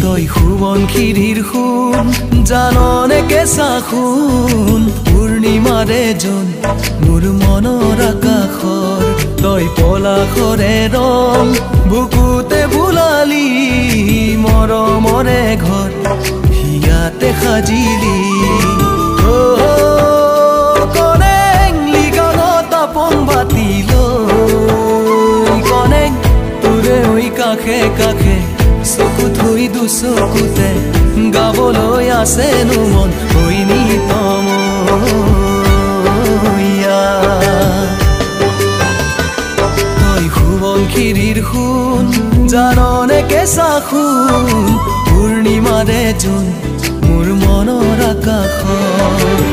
তই সোৱণশিৰীৰ সোণ জাননে কেঁচা সোণ পূৰ্ণিমাৰে জোন মোৰ মনৰ আকাশৰ তই পলাশৰে ৰং বুকুতে বোলালি মৰমৰে ঘৰ হিয়াতে সাজিলি কনেং লিগানত আপন বাতিলৈ কনেং তোৰে ঐ কাষে কাষে চকু থৈ দুচকুতে গাবলৈ আছেনো মন হৈনি তময়া তই সোৱণশিৰীৰ সোণ জাননে কেঁচা সোণ পূৰ্ণিমাৰে জোন মোৰ মনৰ আকাশৰ